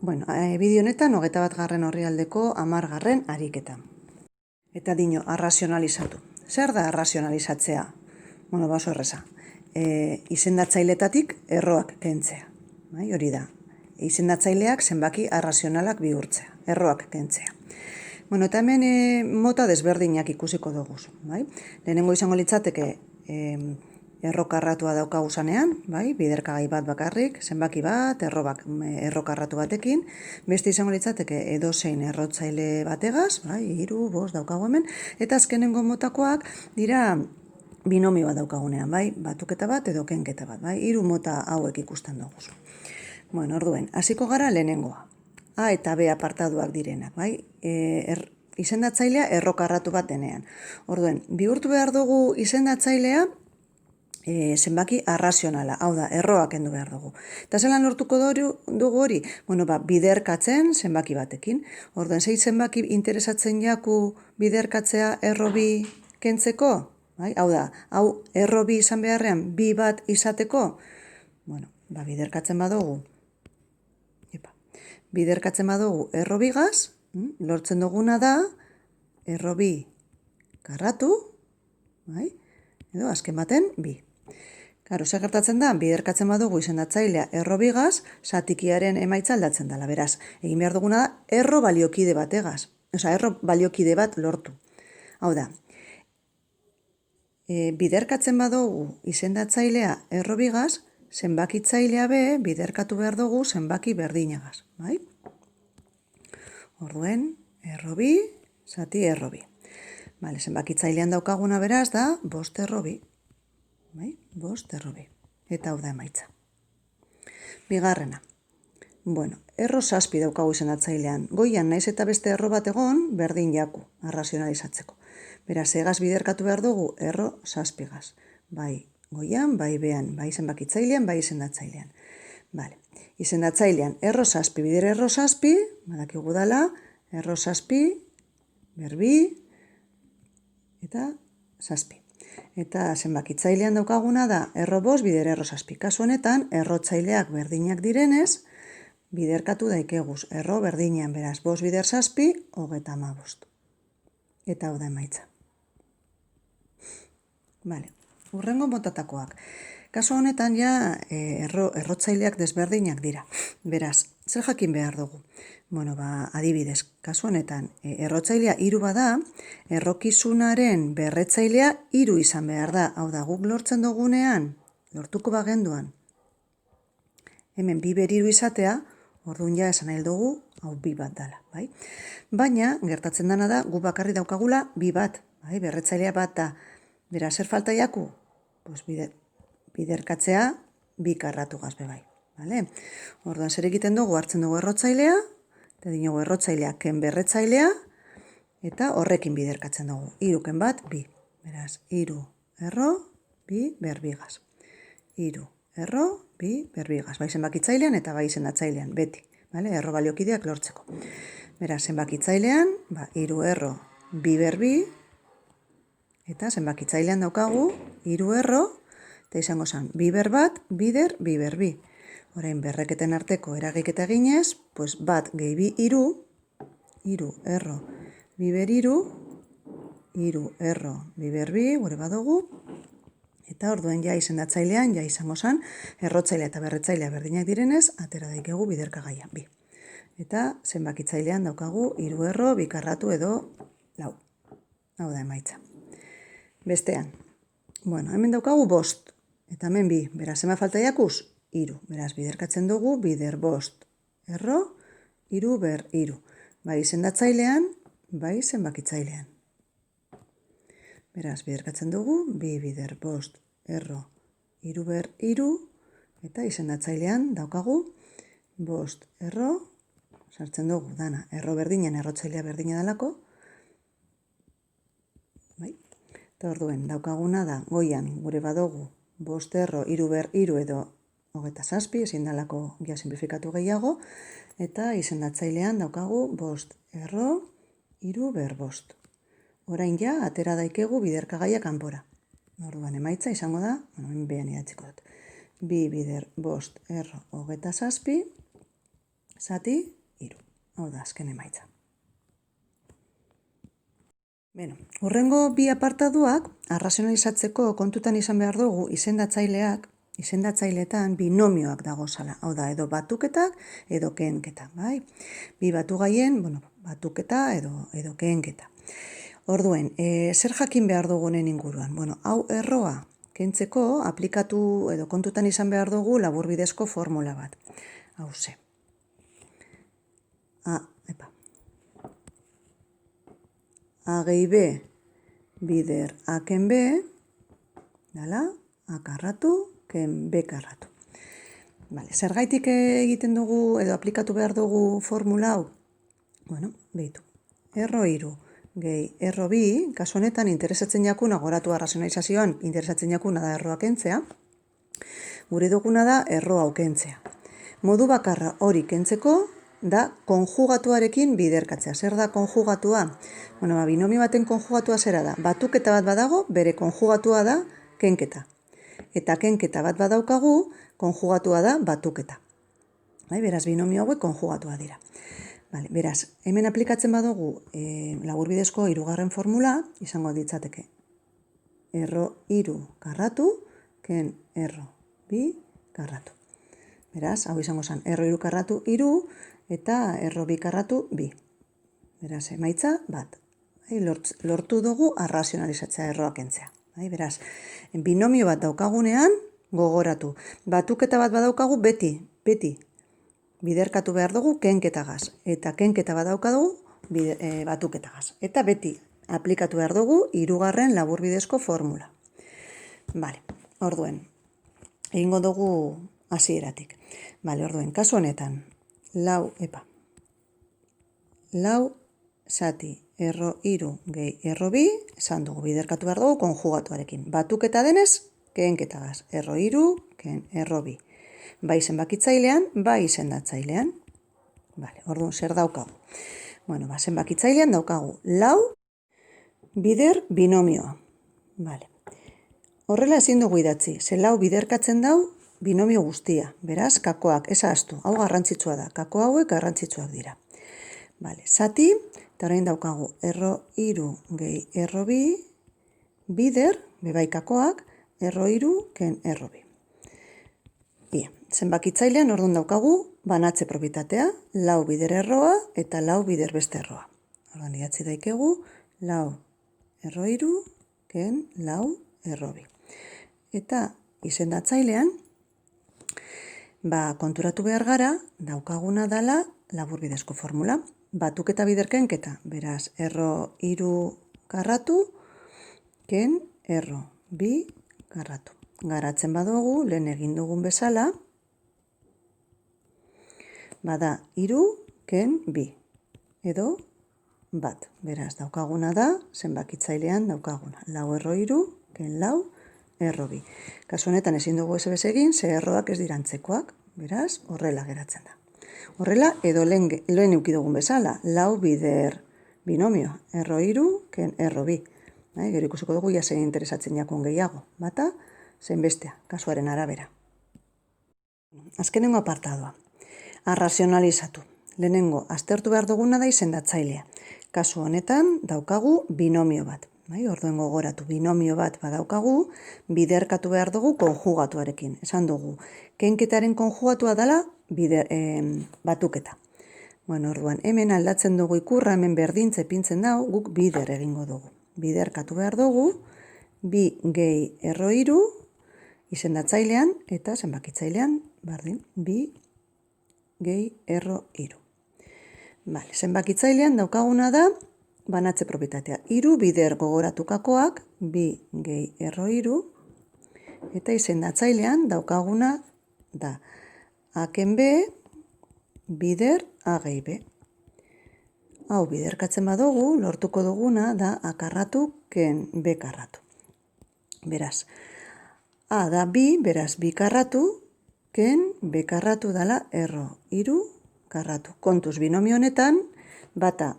Bueno, bideo honetan 21. orrialdeko 10. ariketa. Eta dino, arrazionalizatu. Zer da arrazionalizatzea? Bueno, oso erreza. Izendatzailetatik erroak kentzea. Bai, hori da. Izendatzaileak zenbaki arrazionalak bihurtzea. Erroak kentzea. Bueno, eta hemen mota desberdinak ikusiko dugu. Bai? Lehenengo izango litzateke errokarratua daukagu zanean, bai? Biderkagai bat bakarrik, zenbaki bat, errokarratu batekin. Beste izango litzateke edozein errotzaile bategaz, bai? 3, 5 daukagu hemen. Eta azkenengo motakoak dira binomio bat daukagunean, bai? Batuketa bat edo kenketa bat, bai? 3 mota hauek ikusten dugu. Bueno, orduen, hasiko gara lehenengoa. A eta B apartaduak direnak, bai? Izendatzailea errokarratu bat denean. Orduen, bihurtu behar dugu izendatzailea zenbaki arrazionala, hau da, erroak kendu behar dugu. Eta zelan lortuko dugu hori? Bueno, biderkatzen zenbaki batekin. Orduen, zei zenbaki interesatzen jaku biderkatzea erro bi kentzeko? Bai? Hau da, hau erro bi izan beharrean, bi bat izateko? Bueno, biderkatzen badugu. Biderkatzen badugu erro bigaz, lortzen duguna da, erro bi karratu, bai? Edo azken baten, bi. Karo, zer gertatzen da, biderkatzen badugu izendatzailea erro bigaz, zatikiaren emaitza aldatzen dela. Beraz, egin behar duguna da, erro baliokide bategaz. Osa, erro baliokide bat lortu. Hau da, biderkatzen badugu izendatzailea erro bigaz, zenbakitzailea be, biderkatu behar dugu zenbaki berdinagaz. Bai? Orduen, erro bi, zati erro bi. Bale, zenbakitzailean daukaguna beraz da, 5 erro bi. Bai? 5 erro bi. Eta hau da emaitza. Bigarrena. Bueno, erro 7 daukagu izendatzailean. Goian naiz eta beste erro bat egon, berdin jaku, arrazionalizatzeko. Beraz, egaz biderkatu behar dugu, erro 7gaz. Bai goian, bai bean, bai zenbakitzailean, bai izendatzailean. Bale. Izendatzailean, erro 7 bider erro 7, badakigu dala, erro 7, berbi, eta 7. Eta zenbakitzailean daukaguna da, erro 5 bider erro 7. Kasu honetan, errotzaileak berdinak direnez, biderkatu daikeguz, erro berdinean, beraz, 5 bider 7, 35. Eta hau da emaitza. Bale. Urrengo motatakoak. Kasu honetan ja errotzaileak desberdinak dira. Beraz, zer jakin behar dugu? Bueno, adibidez, kasu honetan errotzailea 3 bada, errokizunaren berretzailea 3 izan behar da. Hau da, guk lortzen dugunean, lortuko bagenduan, hemen bi ber 3 izatea, orduan ja esan nahi dugu, hau bi bat dala. Bai? Baina, gertatzen dana da, gu bakarri daukagula bi bat. Bai? Berretzailea bat da. Beraz, zer falta jaku? Pues biderkatzea bi karratu gazbe bai. Vale? Orduan zer egiten dugu, hartzen dugu errotzailea, eta dinogu errotzailea ken berretzailea, eta horrekin biderkatzen dugu. 3 ken bat, bi. Beraz, 3 erro, bi berbigaz. 3 erro, bi berbigaz. Bai zenbakitzailean eta bai izendatzailean, beti. Vale? Erro baliokideak lortzeko. Beraz, zenbakitzailean, 3 erro, bi berbi, eta zenbakitzailean daukagu, 3 erro, eta izango zen, bi ber bat, bider, bi ber bi. Orain, berreketen arteko eragiketa eginez, pues bat gehi bi 3, 3 erro, bi ber 3, 3 erro, bi ber bi, gure badugu, eta orduen ja izendatzailean, ja izango zen, errotzailea eta berretzailea berdinak direnez, atera daikegu biderkagaia, bi. Eta zenbakitzailean daukagu, 3 erro, bi karratu edo 4. Hau da emaitza. Bestean, bueno, hemen daukagu 5, eta hemen bi, beraz, ema falta jakuz, 3. Beraz, biderkatzen dugu, bider 5, erro, 3 ber 3. Bai izendatzailean, bai zenbakitzailean. Beraz, biderkatzen dugu, bi bider 5, erro, 3 ber 3, eta izendatzailean daukagu, 5 erro, sartzen dugu, dana, erro berdinen, errotzailea berdina dalako, bai. Eta orduen, daukaguna da, goian, gure badugu, 5 erro, 3 ber 3 edo 27, ezin dalako ja simplifikatu gehiago, eta izendatzailean daukagu 5 erro, 3 ber 5. Orain ja, atera daikegu biderkagaia kanpora. Orduan, emaitza izango da, behan idatziko dut. 2 bider 5 erro 27, zati iru. Hau da, azken emaitza. Beno, hurrengo bi apartaduak arrazionalizatzeko kontutan izan behar dugu izendatzaileetan binomioak dagozala. Hau da, edo batuketak edo kehenketa, bai? Bi batugaien, batuketa edo kehenketa. Orduen, zer jakin behar dugunen inguruan? Hau erroa kentzeko aplikatu edo kontutan izan behar dugu laburbidezko formula bat. Hau ze. A gehi B bider aken B, dala, A karratu, ken B karratu. Zergaitik egiten dugu edo aplikatu behar dugu formula hau? Behitu. Erro iru gehi erro bi, kasu honetan interesatzen jakuna, goratu arrazionalizazioan interesatzen jakuna da erroa kentzea, gure duguna da erroa kentzea. Modu bakarra hori kentzeko da konjugatuarekin biderkatzea. Zer da konjugatua? Binomio baten konjugatua zera da. Batuketa bat badago, bere konjugatua da kenketa. Eta kenketa bat badaukagu, konjugatua da batuketa. Beraz, binomio hauek konjugatua dira. Beraz, hemen aplikatzen badugu laburbidezko hirugarren formula, izango ditzateke. Erro iru karratu, ken erro bi karratu. Beraz, hau izango zen, erro iru karratu iru, eta erro bi karratu bi. Beraz, emaitza bat. Lortu dugu arrazionalizatzea erroa kentzea. Beraz, binomio bat daukagunean, gogoratu. Batuketa bat badaukagu beti biderkatu behar dugu kenketagaz. Eta kenketa bat daukagu batuketagaz. Eta beti aplikatu behar dugu hirugarren laburbidezko formula. Orduen, egingo dugu hasieratik. Orduen, kasu honetan, lau zati erro iru gehi erro bi, esan dugu biderkatu behar dugu konjugatuarekin. Batuketa denez, kehenketagaz. Erro iru, ken erro bi. Bai zenbakitzailean, bai izendatzailean. Orduan, zer daukagu? Zenbakitzailean daukagu lau bider binomioa. Horrela ezin dugu idatzi, ze lau biderkatzen dau binomio guztia. Beraz, kakoak, ez ahaztu, hau garrantzitsua da. Kako hauek garrantzitsuak dira. Zati, eta orain daukagu erro iru gehi erro bi, bider, bebai kakoak, erro iru ken erro bi. Zenbakitzailean orduan daukagu banatze propietatea, lau bider erroa eta lau bider beste erroa. Orduan idatzi daikegu, lau erro iru ken lau erro bi. Eta izendatzailean, konturatu behar gara, daukaguna dala laburbidezko formula. Batuketa bider kenketa, beraz, erro iru karratu, ken erro bi karratu. Garatzen badugu, lehen egin dugun bezala, bada iru ken bi, edo bat. Beraz, daukaguna da, zenbakitzailean daukaguna. Lau erro iru, ken lau erro bi. Kasu honetan ezin dugu ez egin, ze erroak ez dirantzekoak, beraz, horrela geratzen da. Horrela, edo lehen eukidugun bezala, lau bider binomio, erro iru, ken erro bi. Gero ikusiko dugu, ja zein interesatzen jakun gehiago. Bata, zein bestea, kasuaren arabera. Azkenengo apartadoa. Arrazionalizatu. Lehenengo, aztertu behar duguna da izendatzailea. Kasu honetan, daukagu binomio bat. Orduen gogoratu, binomio bat badaukagu, biderkatu behar dugu konjugatuarekin. Esan dugu, kenketaren konjugatua dela batuketa. Orduan, hemen aldatzen dugu ikurra, hemen berdintze pintzen dau, guk bider egingo dugu. Biderkatu behar dugu, bi gehi erro iru, izendatzailean eta zenbakitzailean, bi gehi erro iru. Zenbakitzailean daukaguna da, banatze propietatea. Iru bider gogoratukakoak, bi gehi erro iru, eta izendatzailean daukaguna da aken B bider A gehi B. Hau biderkatzen badugu, lortuko duguna da A karratu ken B karratu. Beraz, A da bi, beraz bi karratu, ken B karratu dala erro iru karratu. Kontuz binomio honetan, bata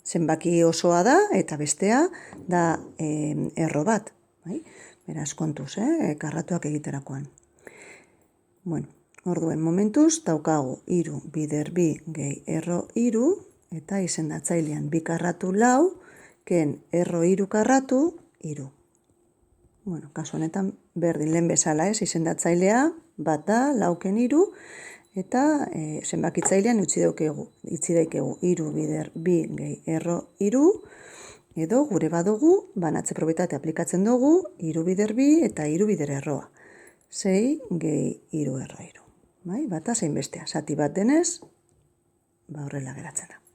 zenbaki osoa da, eta bestea da erro bat. Beraz, kontuz, karratuak egiterakoan. Orduen momentuz daukagu iru bider bi gehi erro iru, eta izendatzailean bi karratu lau, ken erro iru karratu iru. Bueno, kasu honetan berdin lehen bezala ez, izendatzailea bat da, lauken iru, eta zenbakitzailean utzi daikegu iru bider bi gehi erro iru, edo gure badugu, banatze probietate aplikatzen dugu, iru bider bi eta iru bider erroa. 6 gehi iru erro iru. Bai, bata zein bestea, zati bat denez, horrela geratzen da.